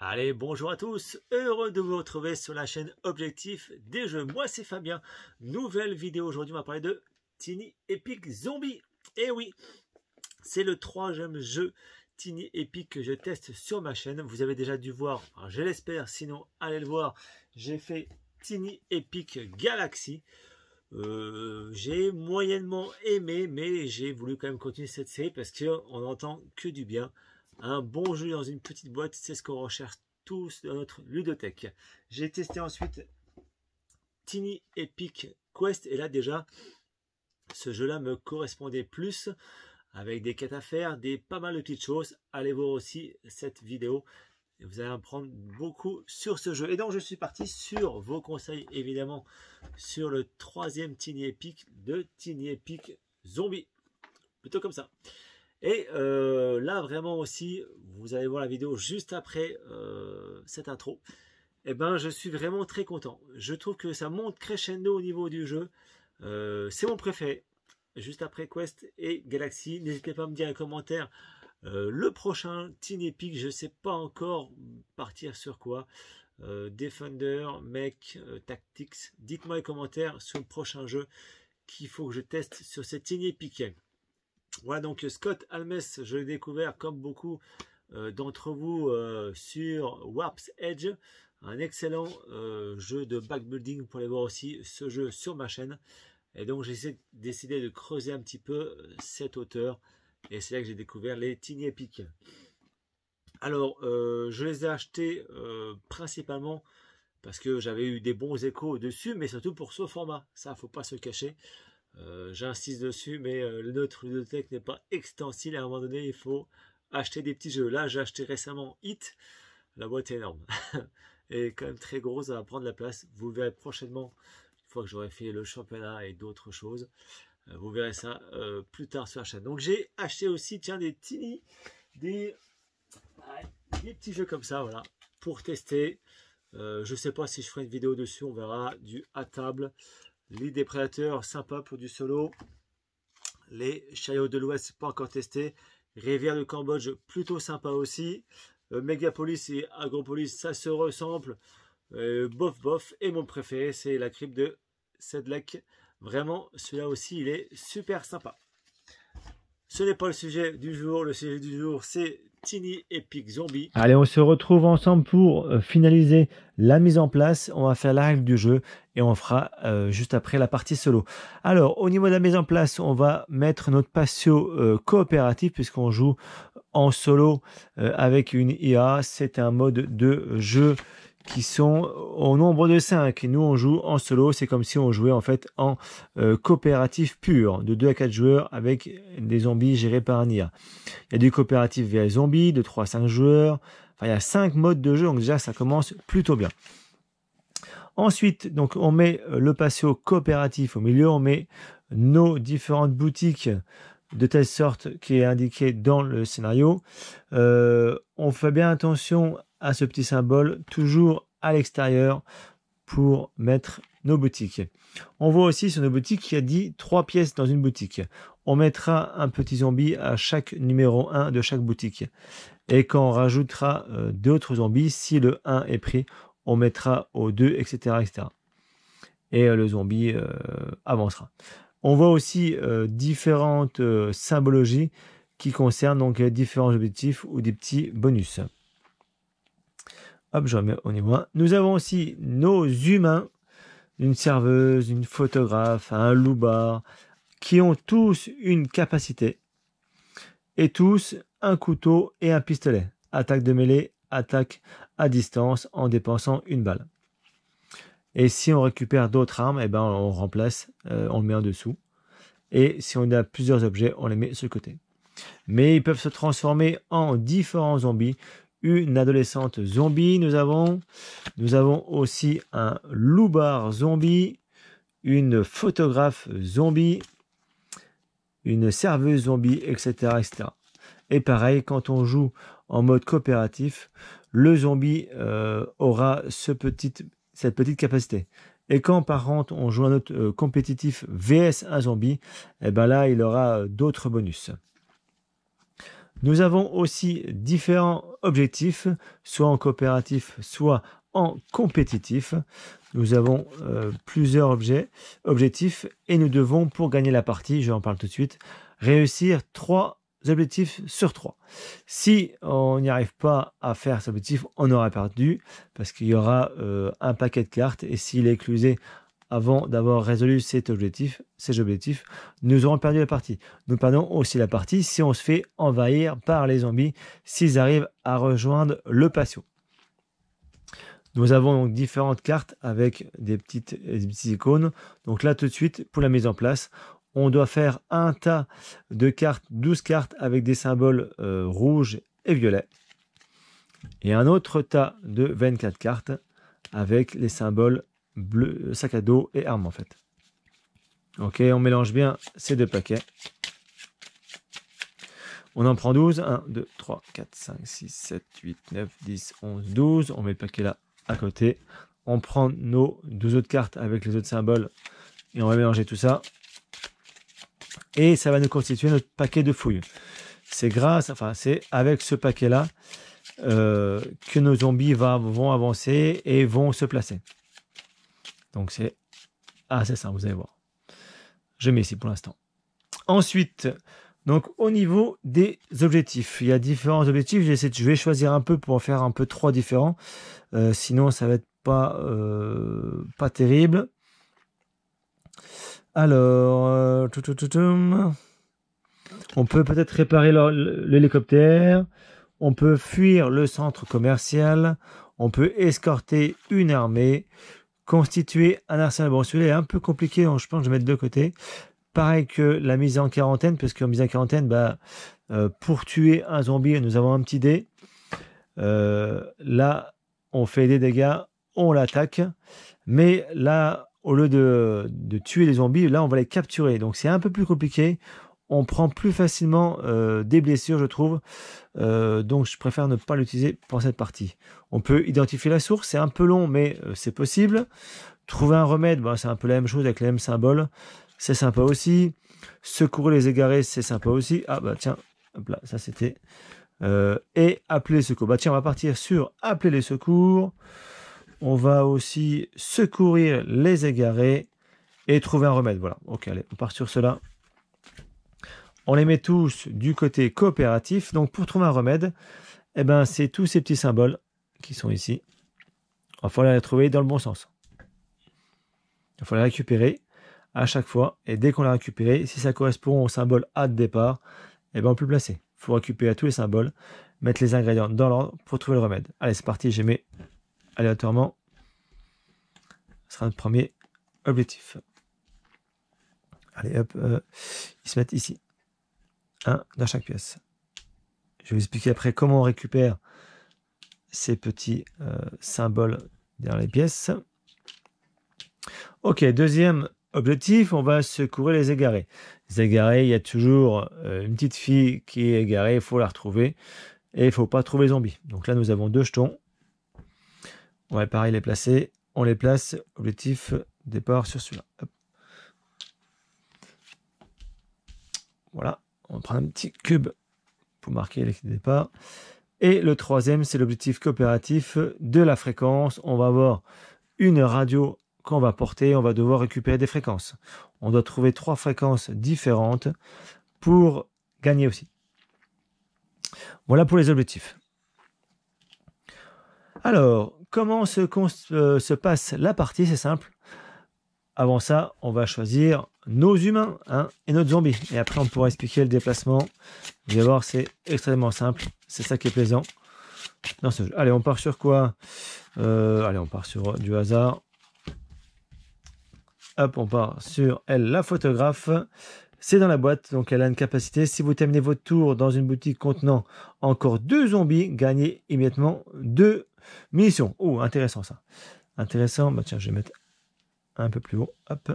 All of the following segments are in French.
Allez, bonjour à tous, heureux de vous retrouver sur la chaîne Objectif des Jeux. Moi c'est Fabien, nouvelle vidéo aujourd'hui, on va parler de Tiny Epic Zombie. Et oui, c'est le troisième jeu Tiny Epic que je teste sur ma chaîne. Vous avez déjà dû voir, je l'espère, sinon allez le voir, j'ai fait Tiny Epic Galaxy. J'ai moyennement aimé, mais j'ai voulu quand même continuer cette série parce qu'on n'entend que du bien. Un bon jeu dans une petite boîte, c'est ce qu'on recherche tous dans notre ludothèque. J'ai testé ensuite Tiny Epic Quest et là déjà, ce jeu-là me correspondait plus avec des quêtes à faire, pas mal de petites choses. Allez voir aussi cette vidéo et vous allez apprendre beaucoup sur ce jeu. Et donc je suis parti sur vos conseils évidemment sur le troisième Tiny Epic de Tiny Epic Zombie. Plutôt comme ça. Et là vraiment aussi, vous allez voir la vidéo juste après cette intro. Et ben je suis vraiment très content. Je trouve que ça monte crescendo au niveau du jeu. C'est mon préféré. Juste après Quest et Galaxy. N'hésitez pas à me dire en commentaire le prochain Tiny Epic. Je ne sais pas encore partir sur quoi. Defender, Mech, Tactics. Dites-moi en commentaire sur le prochain jeu qu'il faut que je teste sur cette Tiny Epic. Voilà, donc Scott Almes, je l'ai découvert comme beaucoup d'entre vous sur Warp's Edge, un excellent jeu de backbuilding. Pour aller voir aussi ce jeu sur ma chaîne. Et donc j'ai décidé de creuser un petit peu cet auteur et c'est là que j'ai découvert les Tiny Epic. Alors je les ai achetés principalement parce que j'avais eu des bons échos dessus, mais surtout pour ce format, ça faut pas se cacher. J'insiste dessus, mais notre ludothèque n'est pas extensible. À un moment donné, il faut acheter des petits jeux. Là, j'ai acheté récemment Hit. La boîte est énorme et quand même très grosse, ça va prendre la place. Vous le verrez prochainement, une fois que j'aurai fait le championnat et d'autres choses. Vous verrez ça plus tard sur la chaîne. Donc, j'ai acheté aussi, tiens, des Tiny, des petits jeux comme ça, voilà, pour tester. Je sais pas si je ferai une vidéo dessus, on verra. Du à table. L'île des prédateurs, sympa pour du solo. Les chariots de l'Ouest, pas encore testé. Rivière de Cambodge, plutôt sympa aussi. Megapolis et Agropolis, ça se ressemble. Bof bof. Et mon préféré, c'est la crypte de Sedlec. Vraiment, celui-là aussi, il est super sympa. Ce n'est pas le sujet du jour. Le sujet du jour, c'est Tiny Epic Zombie. Allez, on se retrouve ensemble pour finaliser la mise en place. On va faire la règle du jeu et on fera juste après la partie solo. Alors, au niveau de la mise en place, on va mettre notre patio coopératif puisqu'on joue en solo avec une IA. C'est un mode de jeu qui sont au nombre de 5. Nous, on joue en solo. C'est comme si on jouait en fait en coopératif pur, de 2 à 4 joueurs avec des zombies gérés par un IA. Il y a du coopératif via les zombies, de 3 à 5 joueurs. Enfin, il y a 5 modes de jeu, donc déjà, ça commence plutôt bien. Ensuite, donc, on met le patio coopératif au milieu. On met nos différentes boutiques de telle sorte qui est indiqué dans le scénario. On fait bien attention à ce petit symbole, toujours à l'extérieur pour mettre nos boutiques. On voit aussi sur nos boutiques qu'il y a dit 3 pièces dans une boutique. On mettra un petit zombie à chaque numéro 1 de chaque boutique. Et quand on rajoutera d'autres zombies, si le 1 est pris, on mettra au 2, etc. etc. Et le zombie avancera. On voit aussi différentes symbologies qui concernent donc différents objectifs ou des petits bonus. Hop, je remets au niveau 1. Nous avons aussi nos humains, une serveuse, une photographe, un loupard, qui ont tous une capacité et tous un couteau et un pistolet. Attaque de mêlée, attaque à distance en dépensant une balle. Et si on récupère d'autres armes, eh ben on remplace, on le met en dessous. Et si on a plusieurs objets, on les met sur le côté. Mais ils peuvent se transformer en différents zombies. Une adolescente zombie, nous avons aussi un loupard zombie, une photographe zombie, une serveuse zombie, etc., etc. Et pareil, quand on joue en mode coopératif, le zombie aura cette petite capacité. Et quand par contre on joue un autre compétitif vs un zombie, et ben là il aura d'autres bonus. Nous avons aussi différents objectifs, soit en coopératif, soit en compétitif. Nous avons plusieurs objectifs et nous devons, pour gagner la partie, je en parle tout de suite, réussir 3 objectifs sur 3. Si on n'y arrive pas à faire cet objectif, on aura perdu parce qu'il y aura un paquet de cartes et s'il est éclusé avant d'avoir résolu ces objectifs, nous aurons perdu la partie. Nous perdons aussi la partie si on se fait envahir par les zombies, s'ils arrivent à rejoindre le patio. Nous avons donc différentes cartes avec des petites icônes. Donc là, tout de suite, pour la mise en place, on doit faire un tas de cartes, 12 cartes avec des symboles rouges et violets. Et un autre tas de 24 cartes avec les symboles bleu, sac à dos et armes en fait. Ok, on mélange bien ces deux paquets. On en prend 12. 1, 2, 3, 4, 5, 6, 7, 8, 9, 10, 11, 12. On met le paquet là à côté. On prend nos 12 autres cartes avec les autres symboles et on va mélanger tout ça. Et ça va nous constituer notre paquet de fouilles. C'est avec ce paquet-là que nos zombies vont avancer et vont se placer. Donc c'est assez simple, vous allez voir. Je mets ici pour l'instant. Ensuite, donc au niveau des objectifs, il y a différents objectifs. Je vais choisir un peu pour en faire un peu 3 différents. Sinon, ça va être pas terrible. Alors, on peut peut-être réparer l'hélicoptère. On peut fuir le centre commercial. On peut escorter une armée. Constituer un arsenal. Bon, celui-là est un peu compliqué, donc je pense que je vais mettre de côté. Pareil que la mise en quarantaine, parce qu'en mise en quarantaine, pour tuer un zombie, nous avons un petit dé. Là, on fait des dégâts, on l'attaque. Mais là, au lieu de tuer les zombies, là, on va les capturer. Donc, c'est un peu plus compliqué. On prend plus facilement des blessures, je trouve. Donc, je préfère ne pas l'utiliser pour cette partie. On peut identifier la source. C'est un peu long, mais c'est possible. Trouver un remède, c'est un peu la même chose avec les mêmes symboles. C'est sympa aussi. Secourir les égarés, c'est sympa aussi. Ah, tiens, hop là, ça c'était. Et appeler les secours. Tiens, on va partir sur appeler les secours. On va aussi secourir les égarés et trouver un remède. Voilà, ok, allez, on part sur cela. On les met tous du côté coopératif. Donc, pour trouver un remède, c'est tous ces petits symboles qui sont ici. Il va falloir les trouver dans le bon sens. Il faut les récupérer à chaque fois. Et dès qu'on l'a récupéré, si ça correspond au symbole A de départ, on peut le placer. Il faut récupérer tous les symboles, mettre les ingrédients dans l'ordre pour trouver le remède. Allez, c'est parti. Je mets aléatoirement. Ce sera notre premier objectif. Allez, hop. Ils se mettent ici. Un dans chaque pièce. Je vais vous expliquer après comment on récupère ces petits symboles derrière les pièces. Ok, deuxième objectif, on va secourir les égarés. Les égarés, il y a toujours une petite fille qui est égarée, il faut la retrouver. Et il ne faut pas trouver les zombies. Donc là, nous avons 2 jetons. On va pareil les placer. On les place, objectif départ sur celui-là. Voilà, on prend un petit cube pour marquer les départ. Et le troisième, c'est l'objectif coopératif de la fréquence. On va avoir une radio qu'on va porter, on va devoir récupérer des fréquences. On doit trouver 3 fréquences différentes pour gagner aussi. Voilà pour les objectifs. Alors, comment se passe la partie? C'est simple. Avant ça, on va choisir nos humains et notre zombie. Et après, on pourra expliquer le déplacement. Vous allez voir, c'est extrêmement simple. C'est ça qui est plaisant dans ce jeu. Allez, on part sur quoi? Allez, on part sur du hasard. Hop, on part sur elle, la photographe. C'est dans la boîte, donc elle a une capacité. Si vous terminez votre tour dans une boutique contenant encore 2 zombies, gagnez immédiatement 2 munitions. Oh, intéressant ça. Intéressant. Tiens, je vais mettre un peu plus haut. Hop.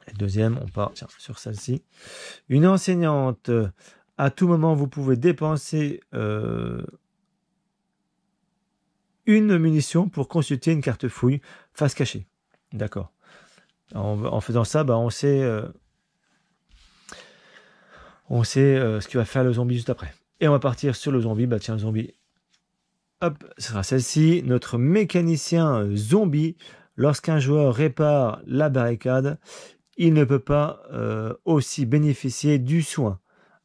Et deuxième, on part sur celle-ci. Une enseignante. À tout moment, vous pouvez dépenser une munition pour consulter une carte fouille face cachée. D'accord. En faisant ça, on sait On sait ce qui va faire le zombie juste après. Et on va partir sur le zombie. Bah tiens, le zombie. Hop, ce sera celle-ci. Notre mécanicien zombie. Lorsqu'un joueur répare la barricade, il ne peut pas aussi bénéficier du soin.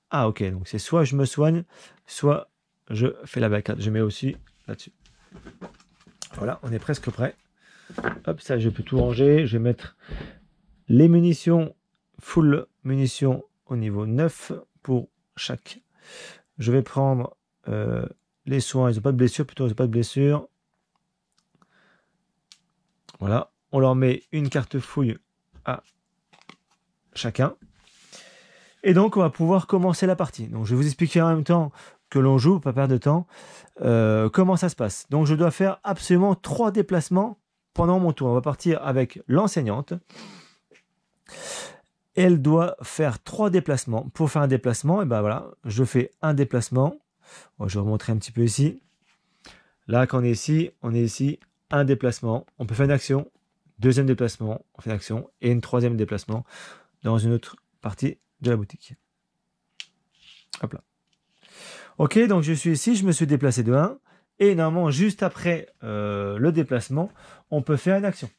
Ah ok, donc c'est soit je me soigne, soit je fais la barricade. Je mets aussi là-dessus. Voilà, on est presque prêt. Hop, ça je peux tout ranger. Je vais mettre les munitions, full munitions au niveau 9 pour chaque. Je vais prendre les soins, ils n'ont pas de blessure, plutôt ils n'ont pas de blessure. Voilà, on leur met une carte fouille à chacun. Et donc, on va pouvoir commencer la partie. Donc, je vais vous expliquer en même temps que l'on joue, pas perdre de temps, comment ça se passe. Donc, je dois faire absolument 3 déplacements pendant mon tour. On va partir avec l'enseignante. Elle doit faire 3 déplacements. Pour faire un déplacement, et ben voilà, je fais un déplacement. Bon, je vais remontrer un petit peu ici. Là, quand on est ici, un déplacement. On peut faire une action, deuxième déplacement, on fait une action, et une troisième déplacement dans une autre partie de la boutique. Hop là. Ok, donc je suis ici, je me suis déplacé de 1. Et normalement, juste après le déplacement, on peut faire une action.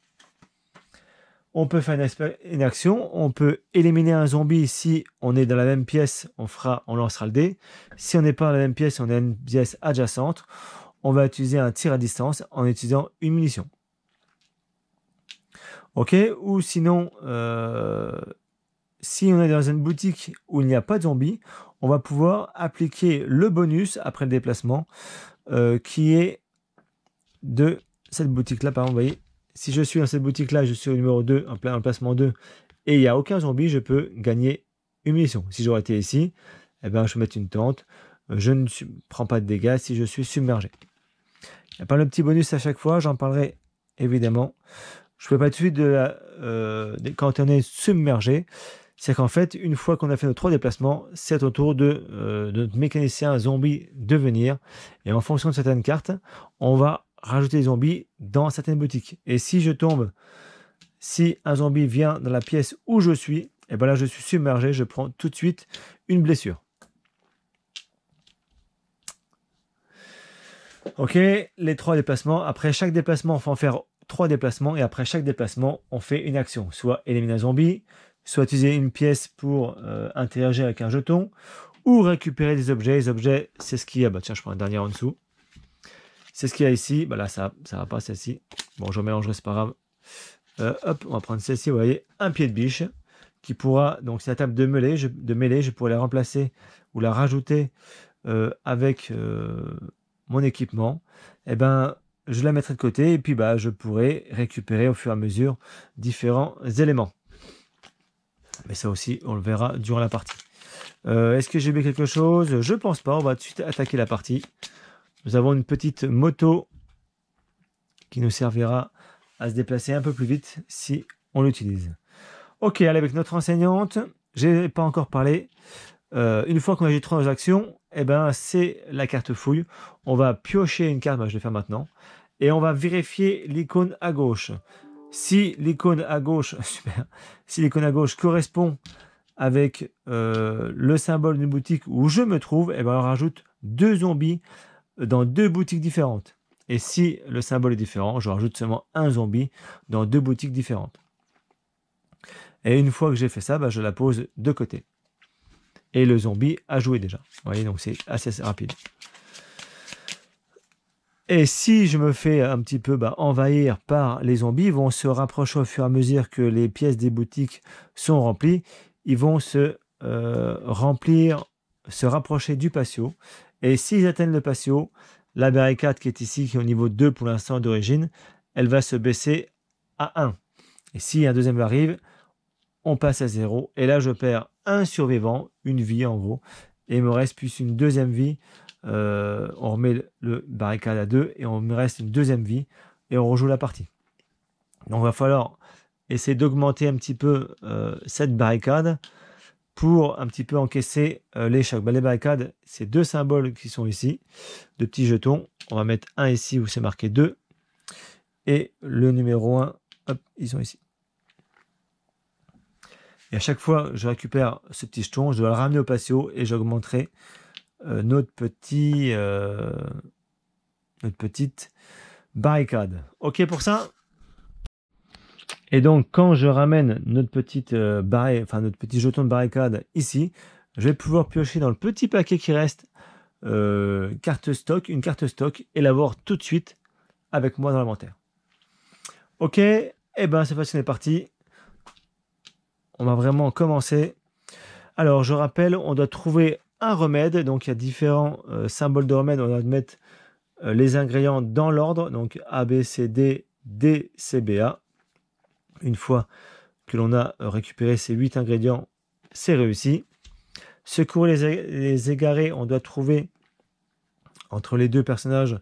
On peut faire une action, on peut éliminer un zombie si on est dans la même pièce, on lancera le dé. Si on n'est pas dans la même pièce, on est dans une pièce adjacente, on va utiliser un tir à distance en utilisant une munition. Ok, ou sinon, si on est dans une boutique où il n'y a pas de zombies, on va pouvoir appliquer le bonus après le déplacement qui est de cette boutique-là. Par exemple, vous voyez, si je suis dans cette boutique-là, je suis au numéro 2, en placement 2, et il n'y a aucun zombie, je peux gagner une munition. Si j'aurais été ici, eh ben, je peux mettre une tente, je ne prends pas de dégâts si je suis submergé. Il n'y a pas le petit bonus à chaque fois, j'en parlerai évidemment. Je ne peux pas tout de suite quand on est submergé. C'est qu'en fait, une fois qu'on a fait nos 3 déplacements, c'est au tour de notre mécanicien zombie de venir. Et en fonction de certaines cartes, on va rajouter des zombies dans certaines boutiques. Et si un zombie vient dans la pièce où je suis, et ben là je suis submergé, je prends tout de suite une blessure. Ok, les 3 déplacements. Après chaque déplacement, on va en faire 3 déplacements. Et après chaque déplacement, on fait une action. Soit éliminer un zombie, soit utiliser une pièce pour interagir avec un jeton, ou récupérer des objets. Les objets, c'est ce qu'il y a. Bah tiens, je prends un dernier en dessous. C'est ce qu'il y a ici. Bah là, ça va pas, celle-ci. Bon, je mélangerai, c'est pas grave. Hop, on va prendre celle-ci. Vous voyez, un pied de biche qui pourra, donc c'est la table de mêlée. Je pourrais la remplacer ou la rajouter avec mon équipement. Et ben, je la mettrai de côté et puis bah, je pourrai récupérer au fur et à mesure différents éléments. Mais ça aussi, on le verra durant la partie. Est-ce que j'ai oublié quelque chose? Je pense pas. On va tout de suite attaquer la partie. Nous avons une petite moto qui nous servira à se déplacer un peu plus vite si on l'utilise. Ok, allez, avec notre enseignante, je n'ai pas encore parlé. Une fois qu'on a eu 3 actions, eh ben, c'est la carte fouille. On va piocher une carte, bah, je vais le faire maintenant, et on va vérifier l'icône à gauche. Si l'icône à gauche, super, si l'icône à gauche correspond avec le symbole d'une boutique où je me trouve, eh ben, on rajoute 2 zombies dans 2 boutiques différentes. Et si le symbole est différent, je rajoute seulement un zombie dans 2 boutiques différentes. Et une fois que j'ai fait ça, bah, je la pose de côté. Et le zombie a joué déjà. Vous voyez, donc c'est assez rapide. Et si je me fais un petit peu envahir par les zombies, ils vont se rapprocher au fur et à mesure que les pièces des boutiques sont remplies. Ils vont se rapprocher du patio. Et s'ils atteignent le patio, la barricade qui est ici, qui est au niveau 2 pour l'instant d'origine, elle va se baisser à 1. Et si un deuxième arrive, on passe à 0. Et là, je perds un survivant, une vie en gros. Et il me reste plus une deuxième vie. On remet le barricade à 2 et on me reste une deuxième vie. Et on rejoue la partie. Donc, il va falloir essayer d'augmenter un petit peu cette barricade pour un petit peu encaisser les chocs. Les barricades, c'est 2 symboles qui sont ici, de petits jetons. On va mettre un ici où c'est marqué 2. Et le numéro 1, hop, ils sont ici. Et à chaque fois que je récupère ce petit jeton, je dois le ramener au patio et j'augmenterai notre petite barricade. Ok pour ça? Et donc, quand je ramène notre notre petit jeton de barricade ici, je vais pouvoir piocher dans le petit paquet qui reste une carte stock et l'avoir tout de suite avec moi dans l'inventaire. Ok, et ben cette fois-ci on est parti. On va vraiment commencer. Alors, je rappelle, on doit trouver un remède. Donc, il y a différents symboles de remède. On doit mettre les ingrédients dans l'ordre. Donc, A, B, C, D, D, C, B, A. Une fois que l'on a récupéré ces 8 ingrédients, c'est réussi. Secourir les égarés, on doit trouver entre les deux personnages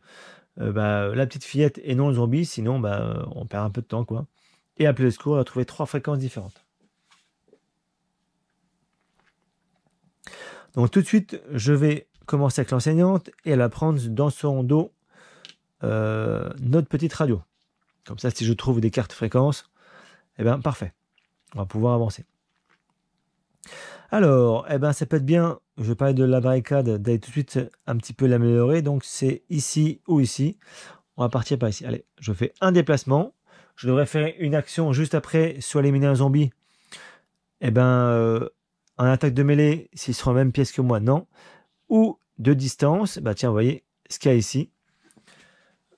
la petite fillette et non le zombie, sinon on perd un peu de temps, quoi. Et appeler le secours, on doit trouver 3 fréquences différentes. Donc tout de suite, je vais commencer avec l'enseignante et elle va prendre dans son dos notre petite radio. Comme ça, si je trouve des cartes fréquences, eh bien parfait. On va pouvoir avancer. Alors, ça peut être bien, je vais parler de la barricade, d'aller tout de suite un petit peu l'améliorer. Donc c'est ici ou ici. On va partir par ici. Allez, je fais un déplacement. Je devrais faire une action juste après, soit éliminer un zombie. En attaque de mêlée, s'il sera en même pièce que moi, non. Ou de distance, tiens, vous voyez ce qu'il y a ici.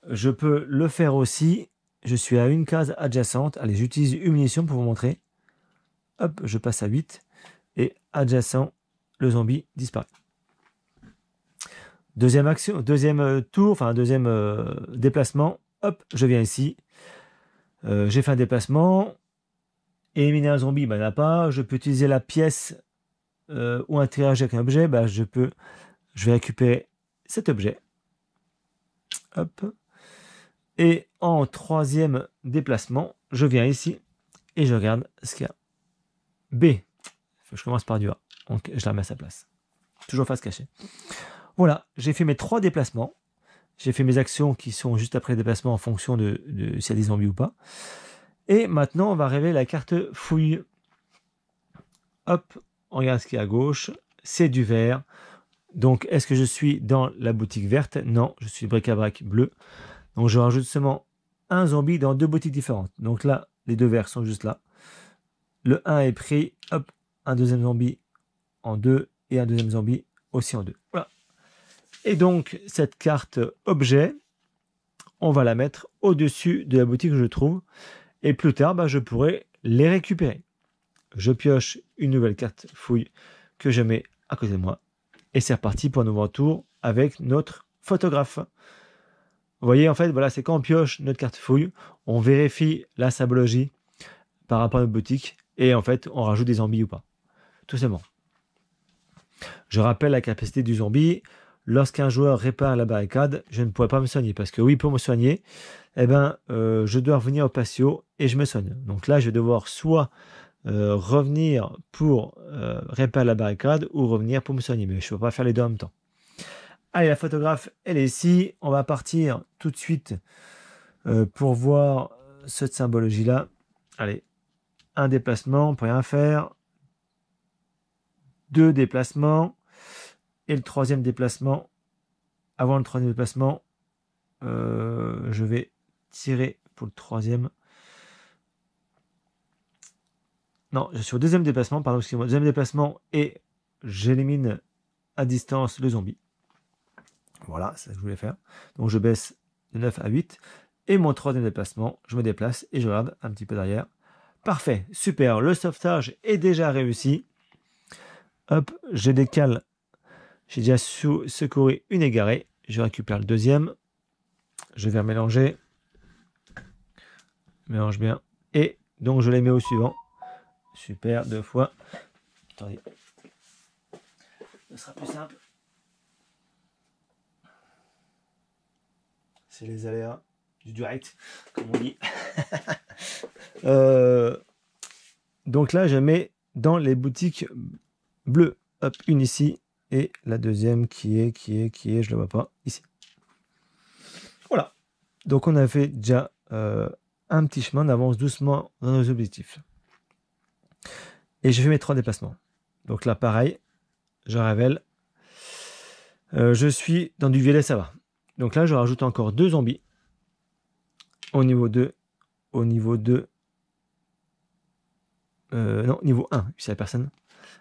Je peux le faire aussi. Je suis à une case adjacente. Allez, j'utilise une munition pour vous montrer. Hop, je passe à 8. Et adjacent, le zombie disparaît. Deuxième action, deuxième déplacement. Hop, je viens ici. J'ai fait un déplacement. Éliminer un zombie, il n'y en a pas. Je peux utiliser la pièce ou interagir avec un objet. Je vais récupérer cet objet. Hop. Et en troisième déplacement, je viens ici et je regarde ce qu'il y a. B. Je commence par du A. Donc je la remets à sa place. Toujours face cachée. Voilà, j'ai fait mes 3 déplacements. J'ai fait mes actions qui sont juste après le déplacement en fonction de s'il y a des zombies ou pas. Et maintenant, on va révéler la carte fouille. Hop, on regarde ce qu'il y a à gauche. C'est du vert. Donc, est-ce que je suis dans la boutique verte? Non, je suis bric-à-brac bleu. Donc, je rajoute seulement un zombie dans 2 boutiques différentes. Donc là, les 2 verts sont juste là. Le 1 est pris. Hop, un deuxième zombie en 2 et un deuxième zombie aussi en 2. Voilà. Et donc, cette carte objet, on va la mettre au-dessus de la boutique que je trouve. Et plus tard, je pourrai les récupérer. Je pioche une nouvelle carte fouille que je mets à côté de moi. Et c'est reparti pour un nouveau tour avec notre photographe. Vous voyez, en fait, voilà, c'est quand on pioche notre carte fouille, on vérifie la symbologie par rapport à notre boutique. Et en fait, on rajoute des zombies ou pas. Tout simplement. Je rappelle la capacité du zombie. Lorsqu'un joueur répare la barricade, je ne pourrai pas me soigner. Parce que oui, pour me soigner, je dois revenir au patio et je me soigne. Donc là, je vais devoir soit revenir pour réparer la barricade ou revenir pour me soigner. Mais je ne peux pas faire les deux en même temps. Allez, la photographe, elle est ici. On va partir tout de suite pour voir cette symbologie-là. Allez, un déplacement, on ne peut rien faire. 2 déplacements. Et le troisième déplacement, avant le troisième déplacement, je vais tirer pour le troisième. Non, je suis au deuxième déplacement, pardon, excusez-moi, deuxième déplacement et j'élimine à distance le zombie. Voilà, c'est ça que je voulais faire. Donc je baisse de 9 à 8. Et mon troisième déplacement, je me déplace et je regarde un petit peu derrière. Parfait, super, le sauvetage est déjà réussi. Hop, je décale. J'ai déjà secouru une égarée. Je récupère le deuxième. Je vais mélanger. Mélange bien. Et donc, je les mets au suivant. Super, 2 fois. Attendez. Ce sera plus simple. C'est les aléas du direct, comme on dit. Donc là, je mets dans les boutiques bleues. Hop, une ici. Et la deuxième qui est, je ne la vois pas, ici. Voilà. Donc on a fait déjà un petit chemin, on avance doucement dans nos objectifs. Et je fais mes 3 déplacements. Donc là, pareil, je révèle. Je suis dans du violet, ça va. Donc là, je rajoute encore 2 zombies. Au niveau 2. Au niveau 2. Non, niveau 1, s'il n'y a personne.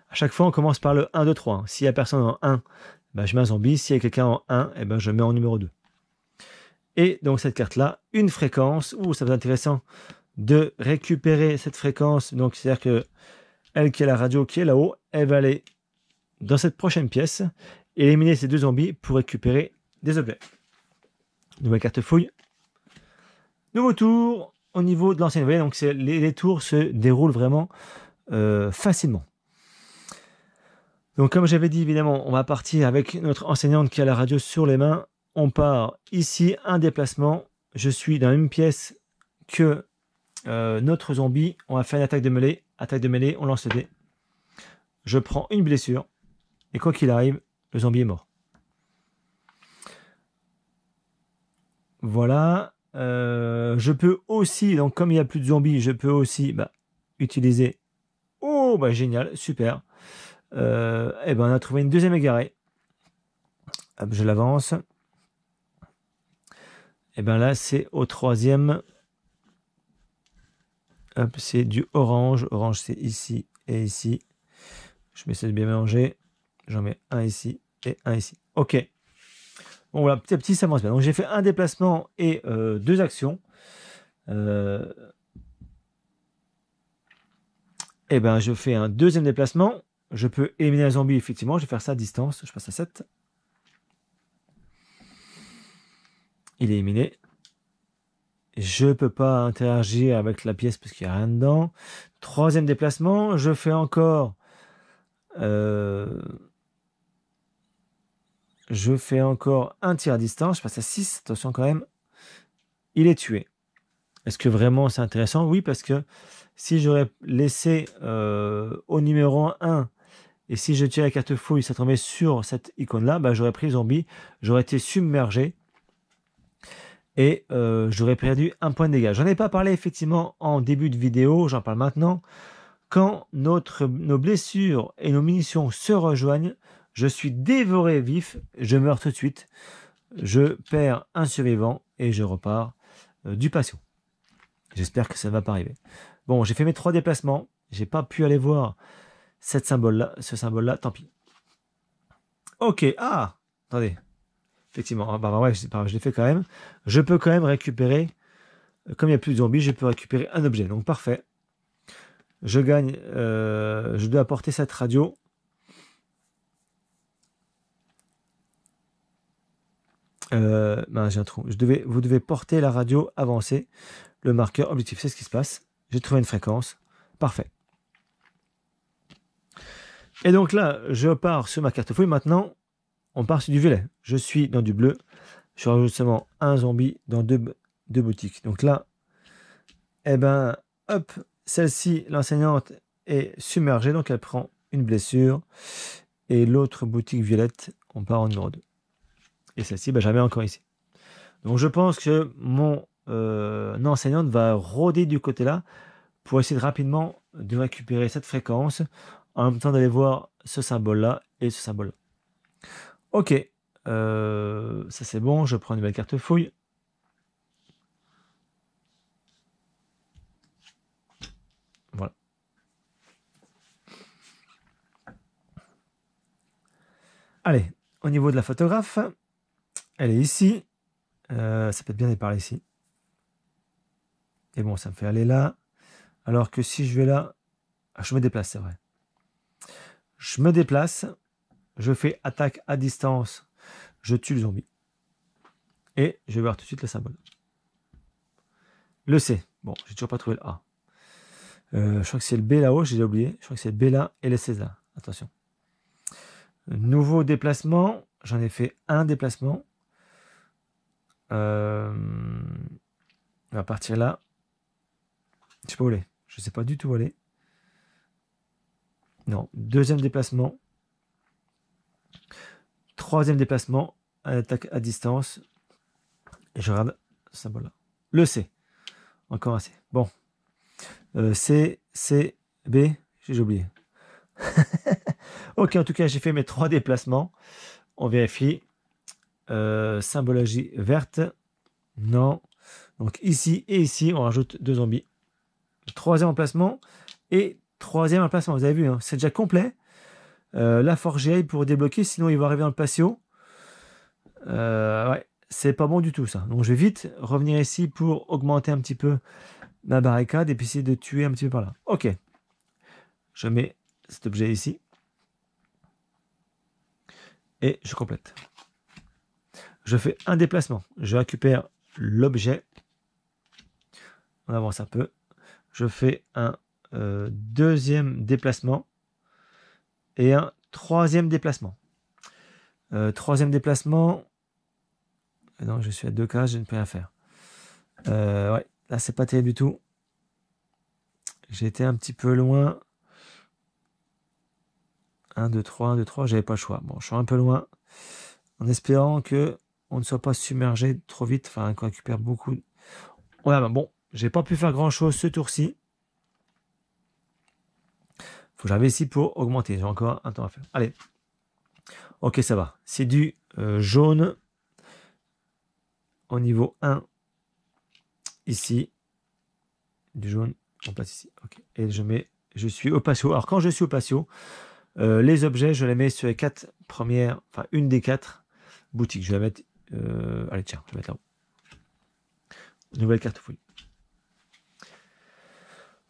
À chaque fois, on commence par le 1, 2, 3. S'il n'y a personne en 1, ben, je mets un zombie. S'il y a quelqu'un en 1, eh ben, je mets en numéro 2. Et donc cette carte-là, une fréquence. Ouh, ça va être intéressant de récupérer cette fréquence. Donc c'est-à-dire que elle qui est la radio, qui est là-haut, elle va aller dans cette prochaine pièce et éliminer ces 2 zombies pour récupérer des objets. Nouvelle carte fouille. Nouveau tour au niveau de l'ancienne vallée. Donc les tours se déroulent vraiment facilement. Donc comme j'avais dit, évidemment, on va partir avec notre enseignante qui a la radio sur les mains. On part ici, un déplacement. Je suis dans la même pièce que notre zombie. On va faire une attaque de mêlée. Attaque de mêlée, on lance le dé. Je prends une blessure. Et quoi qu'il arrive, le zombie est mort. Voilà. Je peux aussi, donc comme il n'y a plus de zombies, je peux aussi utiliser... Oh, génial, super. Et on a trouvé une deuxième égarée. Hop, je l'avance. Et là, c'est au 3e. Hop, c'est du orange. Orange, c'est ici et ici. Je mets ça de bien mélanger. J'en mets un ici et un ici. Ok. Bon, voilà, petit à petit, ça avance bien. Donc, j'ai fait un déplacement et 2 actions. Je fais un deuxième déplacement. Je peux éliminer un zombie, effectivement. Je vais faire ça à distance. Je passe à 7. Il est éliminé. Je ne peux pas interagir avec la pièce parce qu'il n'y a rien dedans. 3e déplacement. Je fais encore... Je fais encore un tir à distance. Je passe à 6. Attention quand même. Il est tué. Est-ce que vraiment c'est intéressant? Oui, parce que si j'aurais laissé au numéro 1 et si je tire la carte fouille, ça tombait sur cette icône-là, j'aurais pris le zombie, j'aurais été submergé et j'aurais perdu un point de dégâts. J'en ai pas parlé effectivement en début de vidéo, j'en parle maintenant. Quand nos blessures et nos munitions se rejoignent, je suis dévoré vif, je meurs tout de suite, je perds un survivant et je repars du patient. J'espère que ça ne va pas arriver. Bon, j'ai fait mes 3 déplacements. J'ai pas pu aller voir ce symbole-là. Tant pis. Ok. Ah, attendez. Effectivement. Ouais, c'est pas grave, je l'ai fait quand même. Je peux quand même récupérer. Comme il n'y a plus de zombies, je peux récupérer un objet. Donc, parfait. Je gagne. Je dois apporter cette radio. J'ai un trou. Vous devez porter la radio avancée. Le marqueur objectif, c'est ce qui se passe. J'ai trouvé une fréquence. Parfait. Et donc là, je pars sur ma carte fouille. Maintenant, on part sur du violet. Je suis dans du bleu. Je rajoute seulement un zombie dans deux boutiques. Donc là, hop, celle-ci, l'enseignante, est submergée. Donc elle prend une blessure. Et l'autre boutique violette, on part en numéro 2. Et celle-ci, jamais encore ici. Donc je pense que mon enseignante va rôder du côté là pour essayer rapidement de récupérer cette fréquence en même temps d'aller voir ce symbole là et ce symbole là. Ok, ça c'est bon, je prends une nouvelle carte fouille. Voilà. Allez, au niveau de la photographe, elle est ici. Ça peut être bien d'aller par ici. Et bon, ça me fait aller là. Alors que si je vais là, je me déplace, c'est vrai. Je me déplace, je fais attaque à distance, je tue le zombie. Et je vais voir tout de suite le symbole. Le C. Bon, j'ai toujours pas trouvé le A. Je crois que c'est le B là-haut, j'ai déjà oublié. Je crois que c'est le B là et le C là. Attention. Nouveau déplacement. J'en ai fait un déplacement. On va partir là. Je sais pas où aller. Je sais pas du tout où aller. Non. Deuxième déplacement. Troisième déplacement. Attaque à distance. Et je regarde ce symbole là. Le C. Encore un C. Bon. C, C, B. j'ai oublié. Ok, en tout cas, j'ai fait mes 3 déplacements. On vérifie. Symbologie verte. Non. Donc ici et ici, on rajoute 2 zombies. 3e emplacement et 3e emplacement. Vous avez vu, hein, c'est déjà complet. Là, faut que j'y aille pour débloquer, sinon il va arriver dans le patio. Ouais, c'est pas bon du tout ça. Donc je vais vite revenir ici pour augmenter un petit peu ma barricade et puis essayer de tuer un petit peu par là. Ok. Je mets cet objet ici. Et je complète. Je fais un déplacement. Je récupère l'objet. On avance un peu. Je fais un 2e déplacement et un 3e déplacement. 3e déplacement. Non, je suis à 2 cases, je ne peux rien faire. Ouais, là, c'est pas terrible du tout. J'ai été un petit peu loin. 1, 2, 3, 1, 2, 3, j'avais pas le choix. Bon, je suis un peu loin. En espérant que on ne soit pas submergé trop vite. Enfin, qu'on récupère beaucoup. Ouais, bah bon, j'ai pas pu faire grand chose ce tour-ci. Faut que j'arrive ici pour augmenter. J'ai encore un temps à faire. Allez. Ok, ça va. C'est du jaune au niveau 1. Ici. Du jaune. On place ici. Ok. Et je suis au patio. Alors, quand je suis au patio, les objets, je les mets sur les 4 premières. Enfin, une des 4 boutiques. Je vais la mettre. Allez, tiens, je vais mettre là-haut. Nouvelle carte fouille.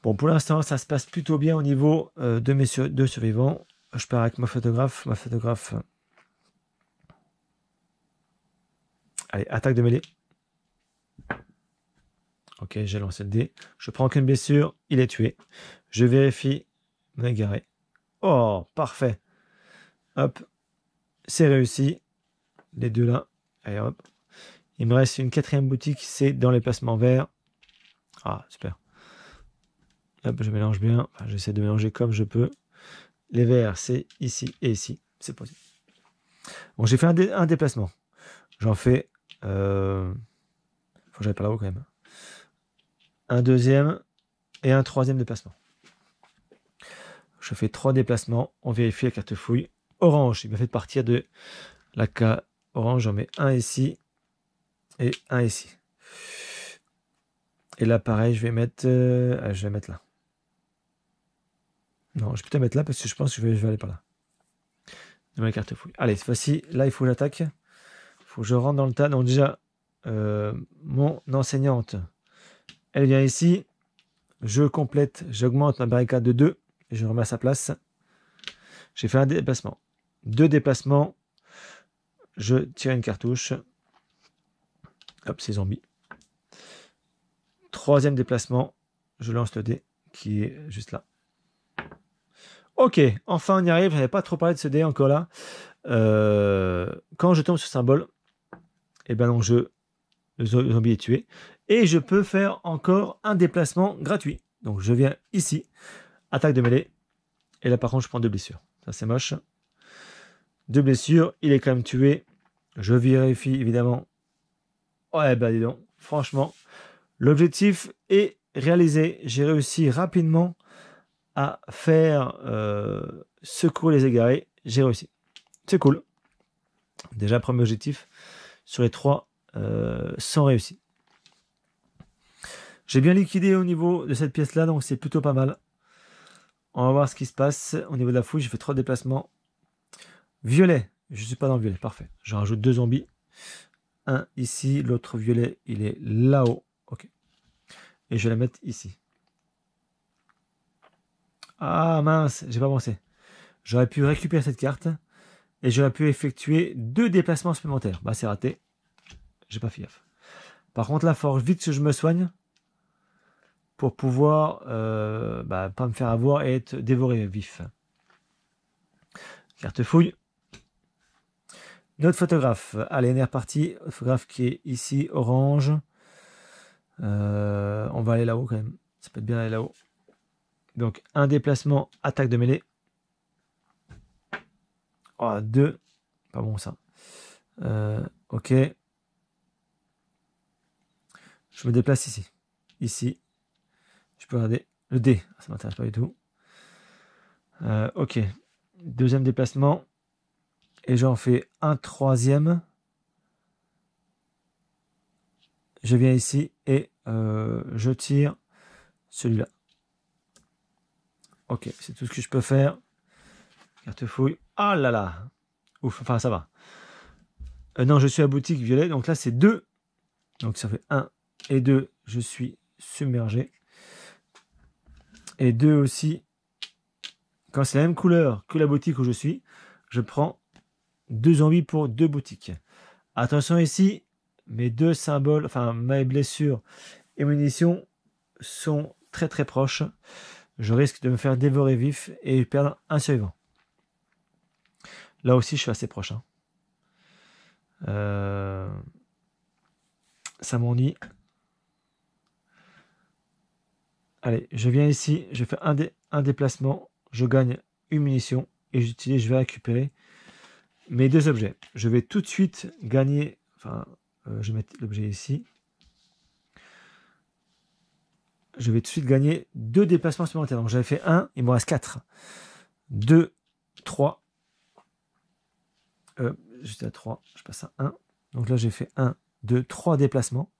Bon, pour l'instant, ça se passe plutôt bien au niveau de mes 2 survivants. Je pars avec ma photographe. Ma photographe. Allez, attaque de mêlée. Ok, j'ai lancé le dé. Je prends qu'une blessure. Il est tué. Je vérifie. M'égarer. Oh, parfait. Hop. C'est réussi. Les 2 là. Allez, hop. Il me reste une 4e boutique. C'est dans les placements verts. Ah, super. Hop, je mélange bien. Enfin, j'essaie de mélanger comme je peux. Les verts, c'est ici et ici. C'est possible. Bon, j'ai fait un déplacement. J'en fais... Faut que j'aille par là-haut quand même. Un 2e et un 3e déplacement. Je fais 3 déplacements. On vérifie la carte fouille. Orange, il m'a fait partir de la case orange. J'en mets un ici et un ici. Et là, pareil, je vais mettre là. Non, je vais plutôt mettre là parce que je pense que je vais aller par là. De ma carte fouille. Allez, cette fois-ci, là, il faut que j'attaque. Il faut que je rentre dans le tas. Donc déjà, mon enseignante, elle vient ici. Je complète, j'augmente ma barricade de 2 et je remets à sa place. J'ai fait un déplacement. 2 déplacements. Je tire une cartouche. Hop, c'est zombie. 3e déplacement. Je lance le dé qui est juste là. Ok, enfin on y arrive. Je n'avais pas trop parlé de ce dé encore là. Quand je tombe sur ce symbole, et ben donc le zombie est tué. Et je peux faire encore un déplacement gratuit. Donc je viens ici, attaque de mêlée. Et là par contre je prends 2 blessures. Ça c'est moche. 2 blessures, il est quand même tué. Je vérifie évidemment. Ouais bah dis donc, franchement, l'objectif est réalisé. J'ai réussi rapidement à faire secourir les égarés. J'ai réussi. C'est cool. Déjà premier objectif sur les 3 sans réussite. J'ai bien liquidé au niveau de cette pièce là, donc c'est plutôt pas mal. On va voir ce qui se passe au niveau de la fouille. J'ai fait 3 déplacements. Violet, je suis pas dans le violet, parfait. Je rajoute 2 zombies. Un ici, l'autre violet, il est là-haut. Ok. Et je vais la mettre ici. Ah mince, j'ai pas pensé. J'aurais pu récupérer cette carte et j'aurais pu effectuer 2 déplacements supplémentaires. Bah c'est raté. J'ai pas fait gaffe. Par contre là, il faut vite que je me soigne pour pouvoir pas me faire avoir et être dévoré vif. Carte fouille. Notre photographe. Allez, on est reparti. Photographe qui est ici, orange. On va aller là-haut quand même. Ça peut être bien aller là-haut. Donc, un déplacement, attaque de mêlée. Oh, 2. Pas bon ça. Ok. Je me déplace ici. Ici. Je peux regarder le dé. Ça m'intéresse pas du tout. Ok. Deuxième déplacement. Et j'en fais un troisième. Je viens ici et je tire celui-là. Ok, c'est tout ce que je peux faire. Carte fouille. Ah là là. Ouf, enfin ça va. Non, je suis à boutique violet. Donc là, c'est 2. Donc ça fait 1 et 2. Je suis submergé. Et 2 aussi. Quand c'est la même couleur que la boutique où je suis, je prends 2 zombies pour 2 boutiques. Attention ici, mes deux symboles, enfin mes blessures et munitions sont très très proches. Je risque de me faire dévorer vif et perdre un survivant. Là aussi, je suis assez proche. Hein. Ça m'ennuie. Allez, je viens ici, je fais un déplacement, je gagne une munition et je vais récupérer mes 2 objets. Je vais tout de suite gagner, enfin, je vais mettre l'objet ici. Je vais tout de suite gagner 2 déplacements supplémentaires. Donc j'avais fait 1, il me reste 4. 2, 3. Juste à 3, je passe à 1. Donc là j'ai fait 1, 2, 3 déplacements.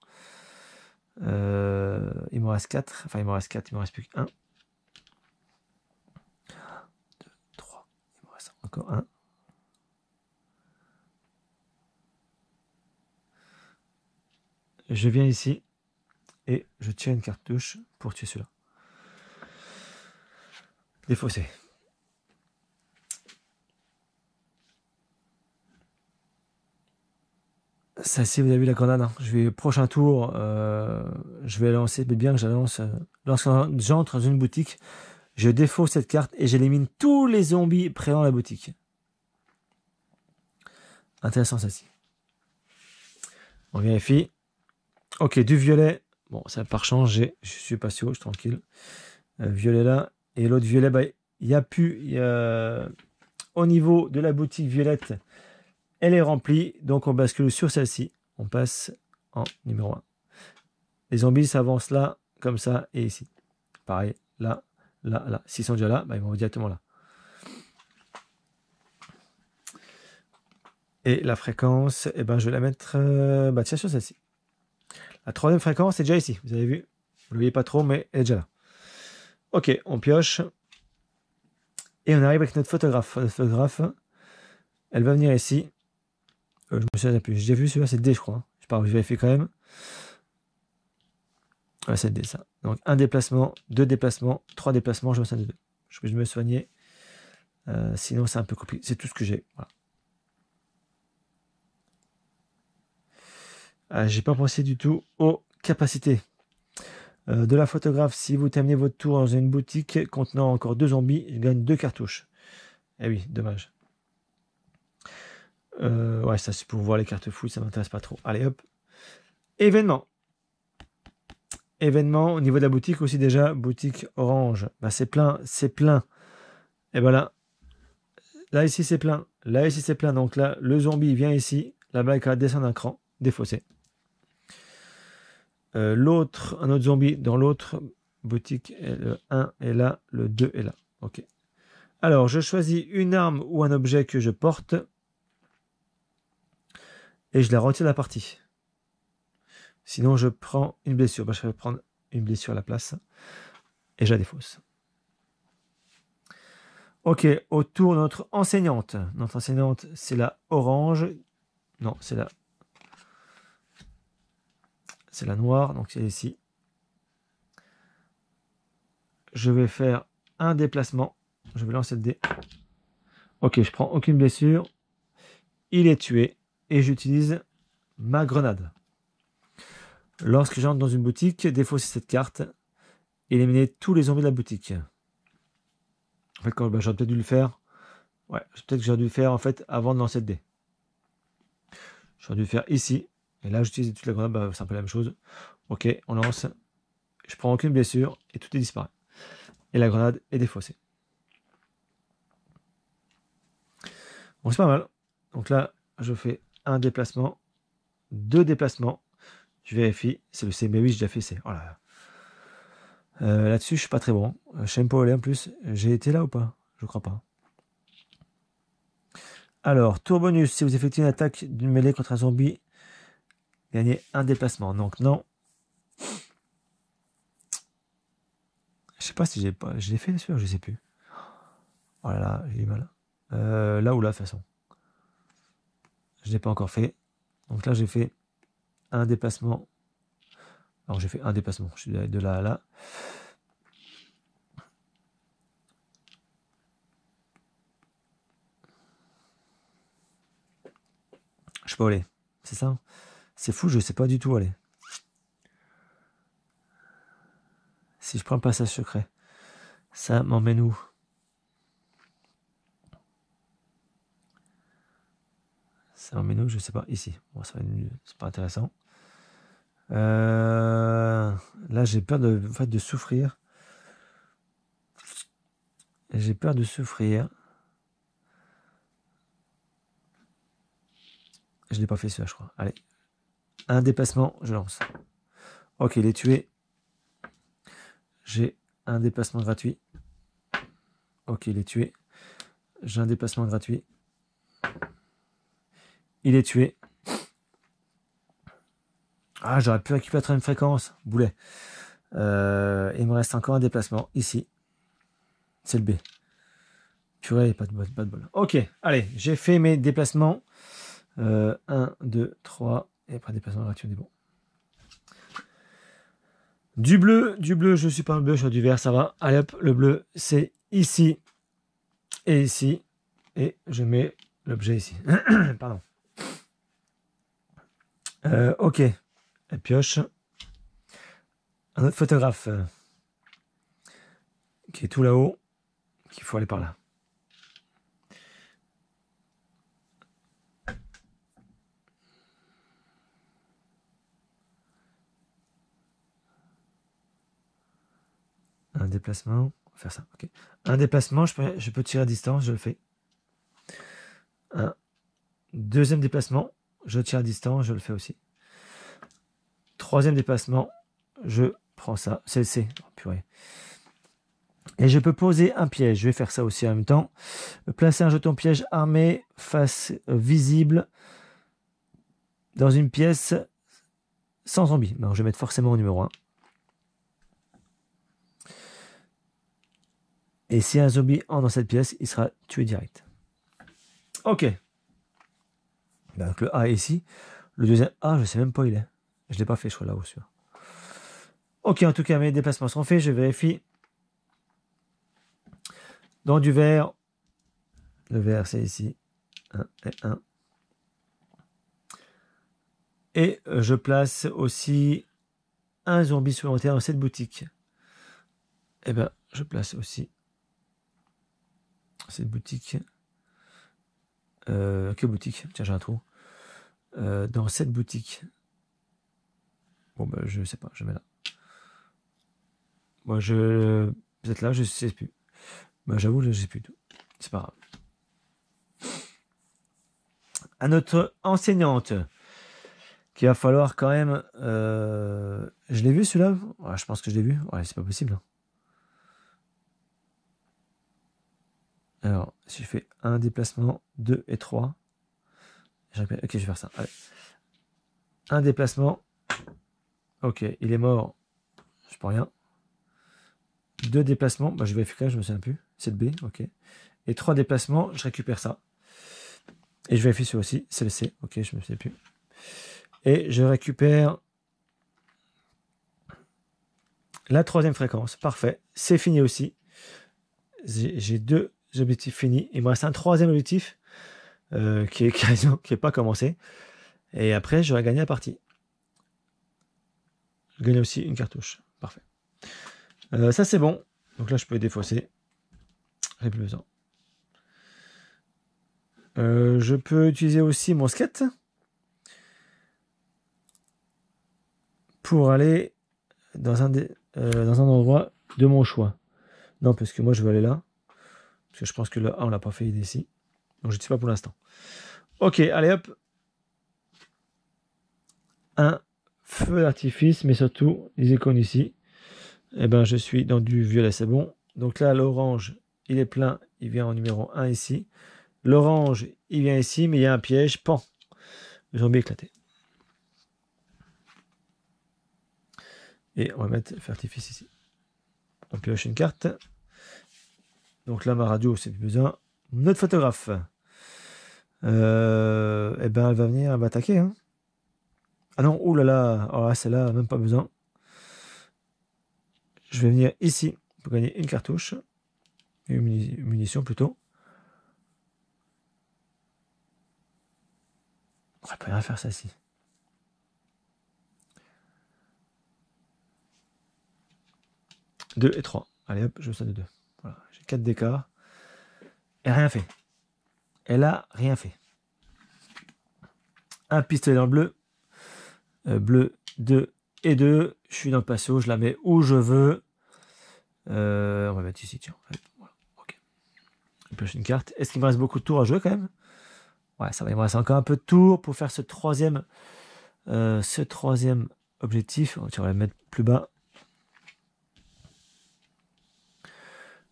Il me reste 4. Enfin il me reste 4, il me reste plus que 1. 2, 3, il me reste encore 1. Je viens ici et je tire une cartouche pour tuer celui-là. Défaussé. Ça, si vous avez vu la grenade, hein. Je vais prochain tour, je vais lancer, mais bien que je la lance. Lorsque j'entre dans une boutique, je défausse cette carte et j'élimine tous les zombies présents dans la boutique. Intéressant celle-ci. On vérifie. Ok, du violet. Bon, ça n'a pas changé. Je suis patient, je suis tranquille. Violet là. Et l'autre violet, bah, il n'y a plus. Au niveau de la boutique violette, elle est remplie. Donc on bascule sur celle-ci. On passe en numéro 1. Les zombies s'avancent là, comme ça, et ici. Pareil, là, là, là. S'ils sont déjà là, bah, ils vont directement là. Et la fréquence, eh ben, je vais la mettre tiens, sur celle-ci. La 3e fréquence est déjà ici. Vous avez vu? Vous ne le voyez pas trop, mais elle est déjà là. Ok, on pioche. Et on arrive avec notre photographe. Notre photographe, elle va venir ici. Je me souviens plus. J'ai vu celui-là, c'est D, je crois. Hein. Je sais pas, je vérifie quand même. Ouais, c'est D, ça. Donc, 1 déplacement, 2 déplacements, 3 déplacements, je me soigne de 2. Je vais me soigner. Sinon, c'est un peu compliqué. C'est tout ce que j'ai. Voilà. J'ai pas pensé du tout aux capacités de la photographe. Si vous terminez votre tour dans une boutique contenant encore 2 zombies, je gagne 2 cartouches. Eh oui, dommage. Ouais, ça c'est pour voir les cartes fouilles, ça m'intéresse pas trop. Allez hop. Événement. Événement au niveau de la boutique aussi déjà. Boutique orange. Bah, c'est plein, c'est plein. Et voilà. Là ici c'est plein. Là ici c'est plein. Donc là, le zombie vient ici. Là-bas, il va descendre d'un cran. Défaussé. Un autre zombie dans l'autre boutique. Le 1 est là, le 2 est là. Ok. Alors, je choisis une arme ou un objet que je porte. Et je la retire de la partie. Sinon, je prends une blessure. Bah, je vais prendre une blessure à la place. Et je la défausse. Ok, autour de notre enseignante. Notre enseignante, c'est la orange. Non, c'est la noire. Donc, c'est ici. Je vais faire un déplacement. Je vais lancer le dé. Ok, je prends aucune blessure. Il est tué. Et j'utilise ma grenade. Lorsque j'entre dans une boutique, défausser cette carte. Éliminer tous les zombies de la boutique. En fait, j'aurais peut-être dû le faire. Ouais, peut-être que j'aurais dû le faire en fait avant de lancer le dé. J'aurais dû le faire ici. Et là, j'utilise toute la grenade. Bah, c'est un peu la même chose. Ok, on lance. Je prends aucune blessure et tout est disparu. Et la grenade est défaussée. Bon, c'est pas mal. Donc là, je fais un déplacement, 2 déplacements. Je vérifie. C'est le C. Mais oui, j'ai déjà fait C. Oh là là. Là-dessus, je suis pas très bon. Je sais même pas où aller en plus. J'ai été là ou pas? Je crois pas. Alors, tour bonus, si vous effectuez une attaque d'une mêlée contre un zombie, gagnez un déplacement. Donc non. Je sais pas si j'ai pas. Je l'ai fait, sûr, je sais plus. Oh là là, j'ai du mal. Là ou là, de toute façon. Je l'ai pas encore fait. Donc là, j'ai fait un déplacement. Alors j'ai fait un déplacement. Je suis de là à là. Je sais pas où aller. C'est ça? C'est fou, je sais pas du tout où aller. Si je prends le passage secret, ça m'emmène où? Ça m'emmène où? Je sais pas. Ici. Bon, ça va être... c'est pas intéressant. Là, j'ai peur de, en fait, de souffrir. J'ai peur de souffrir. Je l'ai pas fait celui-là, je crois. Allez. Un déplacement, je lance. Ok, il est tué. J'ai un déplacement gratuit. Ok, il est tué. J'ai un déplacement gratuit. Il est tué. Ah, j'aurais pu récupérer la troisième fréquence. Boulet. Il me reste encore un déplacement. Ici. C'est le B. Purée, pas de bol, pas de bol. Ok, allez, j'ai fait mes déplacements. 1, 2, 3. Et après déplacement gratuit, on est bon. Du bleu, je suis pas le bleu, je suis du vert, ça va. Allez hop, le bleu, c'est ici et ici. Et je mets l'objet ici. Pardon. Ok. Elle pioche. Un autre photographe qui est tout là-haut, qu'il faut aller par là. Un déplacement, on va faire ça, ok. Un déplacement, je peux tirer à distance, je le fais. Un deuxième déplacement, je tire à distance, je le fais aussi. Troisième déplacement, je prends ça, c'est le C. Oh, purée. Et je peux poser un piège, je vais faire ça aussi en même temps. Placer un jeton piège armé face visible dans une pièce sans zombie. Donc, je vais mettre forcément au numéro 1. Et si un zombie entre dans cette pièce, il sera tué direct. Ok. Donc le A est ici. Le deuxième A, je ne sais même pas où il est. Je ne l'ai pas fait, je crois, là-haut. Ok, en tout cas, mes déplacements sont faits. Je vérifie. Dans du vert. Le vert, c'est ici. 1 et 1. Et je place aussi un zombie supplémentaire dans cette boutique. Et bien, je place aussi cette boutique. Que boutique? Tiens, j'ai un trou. Dans cette boutique. Bon, ben, je sais pas, je mets là. Moi, peut-être là, je sais plus. Ben, j'avoue, je sais plus tout. C'est pas grave. À notre enseignante, qu'il va falloir quand même... Je l'ai vu celui-là? Ouais, je pense que je l'ai vu. Ouais, c'est pas possible. Alors, si je fais un déplacement, 2 et 3. Ok, je vais faire ça. Allez. Un déplacement. Ok, il est mort. Je prends rien. 2 déplacements. Bah, je vais faire, je me souviens plus. C'est le B, ok. Et 3 déplacements, je récupère ça. Et je vérifie celui aussi. C'est le C, ok, je me souviens plus. Et je récupère la troisième fréquence. Parfait. C'est fini aussi. J'ai 2 objectifs finis. Il me reste un troisième objectif qui est pas commencé. Et après, j'aurai gagné la partie. Je gagne aussi une cartouche. Parfait. Ça, c'est bon. Donc là, je peux défausser. J'ai plus besoin. Je peux utiliser aussi mon skate pour aller dans un endroit de mon choix. Non, parce que moi, je veux aller là. Parce que je pense que le A, on l'a pas fait ici. Donc, je ne sais pas pour l'instant. Ok, allez hop. Un feu d'artifice, mais surtout les icônes ici. Eh ben, je suis dans du violet, c'est bon. Donc là, l'orange il est plein, il vient en numéro 1 ici. L'orange, il vient ici, mais il y a un piège. Pan. Le zombie éclaté. Et on va mettre le feu d'artifice ici. On pioche une carte. Donc là, ma radio, c'est plus besoin. Notre photographe. Eh ben, elle va venir, elle va attaquer. Hein. Ah non, oulala. Alors là, celle-là, même pas besoin. Je vais venir ici pour gagner une cartouche. Une munition plutôt. On peut rien faire ça ici. Deux et 3. Allez hop, je me sers de 2. Voilà, j'ai 4 d'écart. Elle n'a rien fait. Elle a rien fait. Un pistolet dans le bleu. Bleu 2 et 2. Je suis dans le patio, je la mets où je veux. On va mettre ici, tiens. Voilà, ok. Je pioche une carte. Est-ce qu'il me reste beaucoup de tours à jouer quand même? Ouais, ça va, il me reste encore un peu de tours pour faire ce troisième objectif. Tiens, on va le mettre plus bas.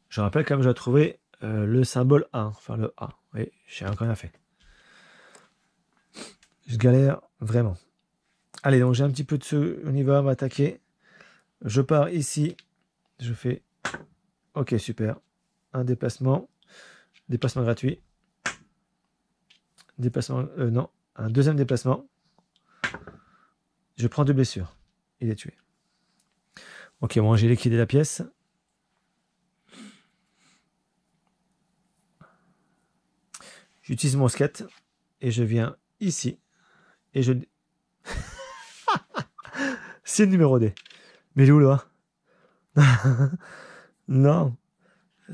Je rappelle quand même, j'ai trouvé le symbole 1, enfin le A. Oui, j'ai encore rien fait. Je galère vraiment. Allez, donc j'ai un petit peu de ce. On y va, on va attaquer. Je pars ici. Je fais. Ok, super. Un déplacement. Déplacement gratuit. Déplacement. Non. Un deuxième déplacement. Je prends 2 blessures. Il est tué. Ok, bon, j'ai liquidé la pièce. J'utilise mon skate. Et je viens ici. Et je. C'est le numéro D. Mais il est où là? Non.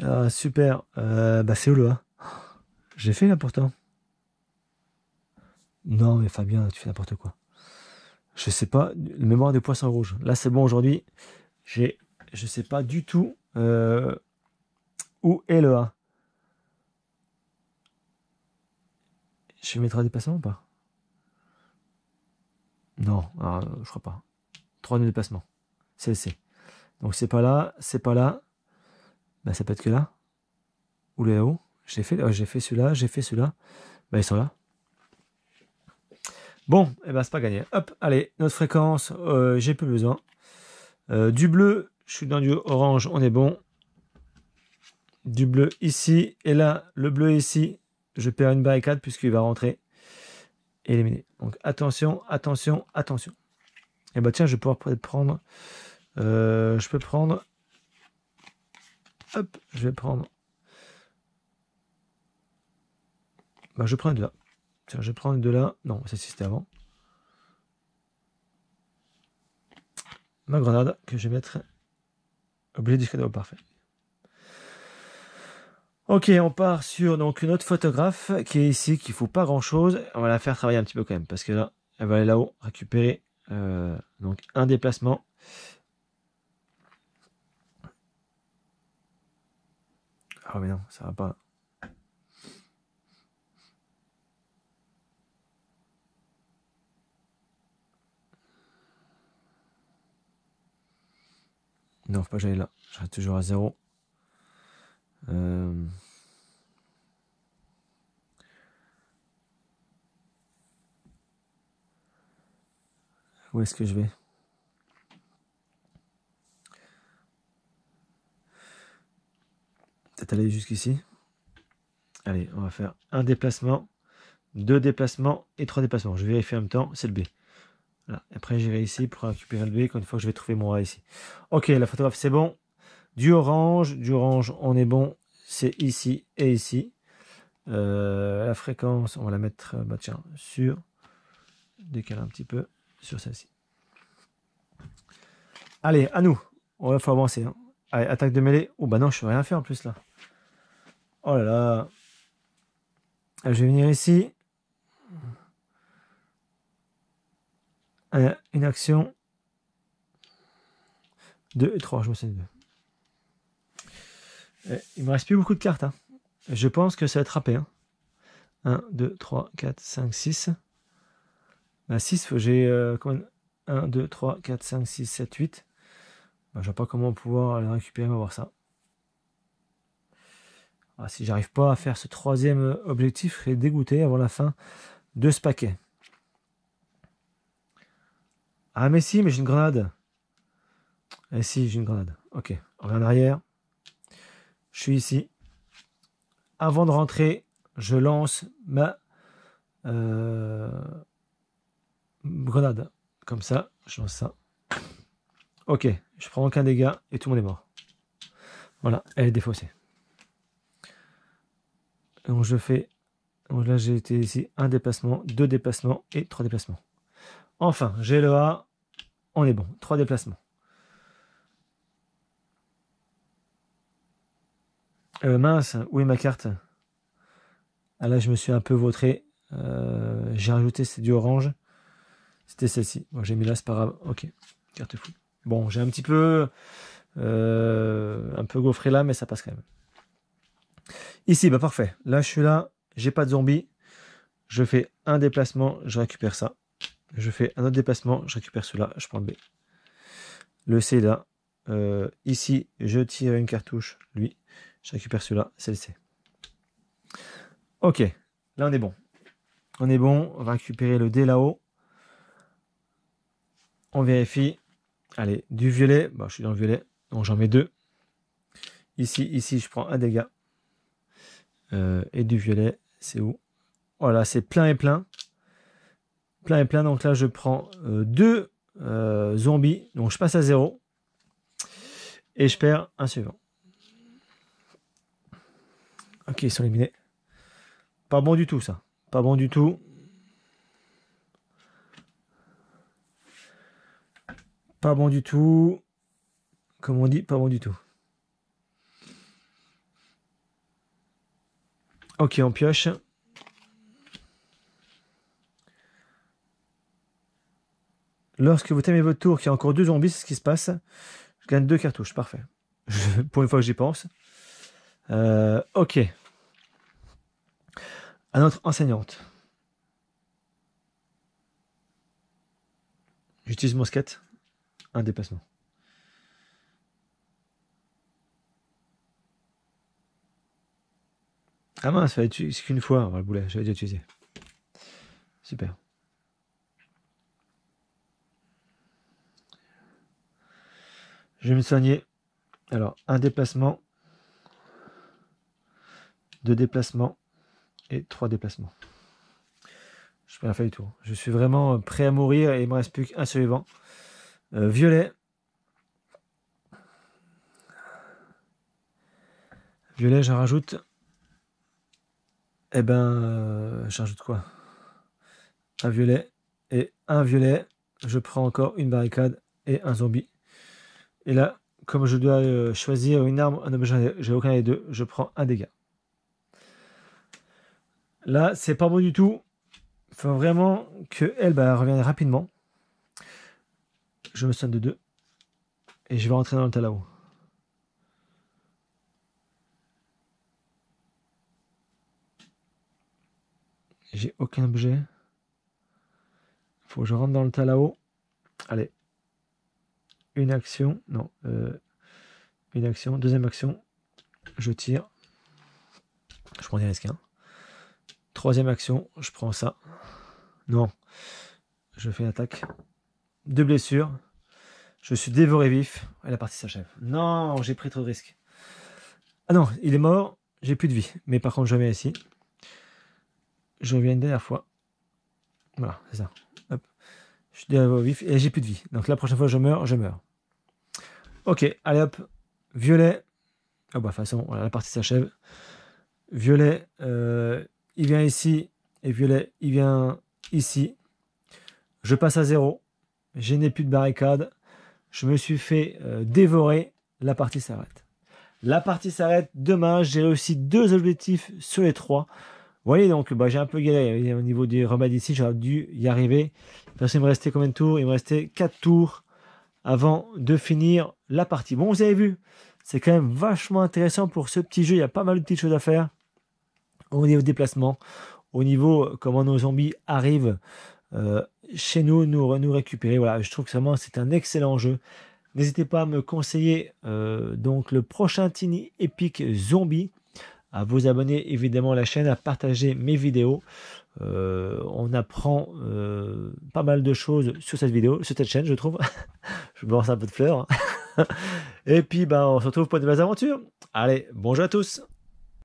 Ah, super. Bah c'est où le A? J'ai fait là pourtant. Non mais Fabien, tu fais n'importe quoi. Je sais pas. Le mémoire des poissons rouges. Là c'est bon aujourd'hui. Je sais pas du tout où est le A. Je vais mettre un déplacement ou pas? Non, je crois pas. 3 déplacements. C'est le C. Donc c'est pas là, c'est pas là. Bah ça peut être que là. Ou là-haut. J'ai fait celui-là, j'ai fait celui-là. Bah ils sont là. Bon, et ben c'est pas gagné. Hop, allez, notre fréquence, j'ai plus besoin. Du bleu, je suis dans du orange, on est bon. Du bleu ici, et là, le bleu ici, je perds une barricade puisqu'il va rentrer. Éliminé. Donc attention, attention, attention. Et bah tiens, je vais pouvoir peut-être prendre. Je peux prendre. Hop, je vais prendre. Bah je prends de là. Tiens, je prends de là. Non, ça c'était avant. Ma grenade que je vais mettre. Objet du cadeau, parfait. Ok, on part sur donc une autre photographe qui est ici, qui ne faut pas grand chose. On va la faire travailler un petit peu quand même, parce que là, elle va aller là-haut, récupérer donc un déplacement. Ah mais non, ça va pas. Non, faut pas que j'aille là. Je reste toujours à 0. Où est-ce que je vais? Peut-être aller jusqu'ici. Allez, on va faire un déplacement, 2 déplacements et 3 déplacements. Je vais vérifier en même temps, c'est le B. Voilà. Après, j'irai ici pour récupérer le B, une fois que je vais trouver mon A ici. Ok, la photographe, c'est bon. Du orange, on est bon. C'est ici et ici. La fréquence, on va la mettre, bah tiens, sur, décaler un petit peu, sur celle-ci. Allez, à nous. Il faut avancer. Hein. Allez, attaque de mêlée. Oh bah non, je ne peux rien faire en plus là. Oh là là. Je vais venir ici. Une action. 2 et 3, je me sais 2. Il me reste plus beaucoup de cartes. Hein. Je pense que ça va être râpé. Hein. 1, 2, 3, 4, 5, 6. Bah 6, j'ai 1, 2, 3, 4, 5, 6, 7, 8. Bah, je vois pas comment pouvoir le récupérer, on va voir ça. Alors, si j'arrive pas à faire ce troisième objectif, je serai dégoûté avant la fin de ce paquet. Ah mais si, mais j'ai une grenade. Eh si, j'ai une grenade. Ok, on revient en arrière. Je suis ici. Avant de rentrer, je lance ma grenade. Comme ça, je lance ça. Ok, je prends aucun dégât et tout le monde est mort. Voilà, elle est défaussée. Donc je fais... Donc là j'ai été ici, un déplacement, 2 déplacements et 3 déplacements. Enfin, j'ai le A. On est bon, 3 déplacements. Mince, où est ma carte? Ah là, je me suis un peu vautré. J'ai rajouté, c'est du orange. C'était celle-ci. Bon, j'ai mis là, c'est pas grave. Ok, carte fou. Bon, j'ai un petit peu gaufré là, mais ça passe quand même. Ici, bah parfait. Là, je suis là. J'ai pas de zombies. Je fais un déplacement, je récupère ça. Je fais un autre déplacement, je récupère celui-là. Je prends le B. Le C est là. Ici, je tire une cartouche. Lui, je récupère celui-là. C'est le C. Ok, là on est bon. On est bon, on va récupérer le D là-haut. On vérifie. Allez, du violet. Bon, je suis dans le violet, donc j'en mets 2. Ici, je prends un dégât. Et du violet, c'est où? Voilà, c'est plein et plein. Plein et plein, donc là je prends 2 zombies. Donc je passe à 0. Et je perds un suivant. Ok, ils sont éliminés. Pas bon du tout ça. Pas bon du tout. Pas bon du tout. Comme on dit, pas bon du tout. Ok, on pioche. Lorsque vous terminez votre tour, qu'il y a encore 2 zombies, c'est ce qui se passe. Je gagne 2 cartouches, parfait. Pour une fois que j'y pense. Ok. À notre enseignante. J'utilise mon skate. Un déplacement. Ah mince, c'est qu'une fois. Oh, le boulet, j'avais déjà utilisé. Super. Je vais me soigner. Alors, un déplacement. 2 déplacements. Et 3 déplacements. Je fais un fait du tour. Je suis vraiment prêt à mourir et il me reste plus qu'un survivant. Violet. Violet, j'en rajoute. Eh ben, j'en rajoute quoi? Un violet et un violet. Je prends encore une barricade et un zombie. Et là, comme je dois choisir une arme, un objet, j'ai aucun des deux, je prends un dégât. Là, c'est pas bon du tout. Il faut vraiment qu'elle revienne rapidement. Je me soigne de 2. Et je vais rentrer dans le tas là-haut. J'ai aucun objet. Faut que je rentre dans le tas là-haut. Allez. Une action. Non. Une action. Deuxième action. Je tire. Je prends des risques. Hein. Troisième action. Je prends ça. Non. Je fais une attaque. 2 blessures. Je suis dévoré vif. Et la partie s'achève. Non, j'ai pris trop de risques. Ah non, il est mort. J'ai plus de vie. Mais par contre, je reviens ici. Je reviens une dernière fois. Voilà, c'est ça. Hop. Je suis dévoré vif et j'ai plus de vie. Donc la prochaine fois, je meurs, je meurs. Ok, allez hop. Violet. Ah bah, de toute façon, voilà, la partie s'achève. Violet, il vient ici. Et violet, il vient ici. Je passe à 0. Je n'ai plus de barricade. Je me suis fait dévorer. La partie s'arrête. La partie s'arrête. Dommage, j'ai réussi 2 objectifs sur les 3. Vous voyez donc, j'ai un peu galéré au niveau des remèdes ici. J'aurais dû y arriver. Parce qu'il me restait combien de tours? Il me restait 4 tours avant de finir la partie. Bon, vous avez vu, c'est quand même vachement intéressant pour ce petit jeu. Il y a pas mal de petites choses à faire au niveau déplacement, au niveau comment nos zombies arrivent chez nous récupérer. Voilà, je trouve que vraiment c'est un excellent jeu. N'hésitez pas à me conseiller donc le prochain Tiny Epic Zombie. à vous abonner évidemment à la chaîne, à partager mes vidéos. On apprend pas mal de choses sur cette vidéo, sur cette chaîne, je trouve. Je me lance un peu de fleurs. Et puis, on se retrouve pour de nouvelles aventures. Allez, bonjour à tous.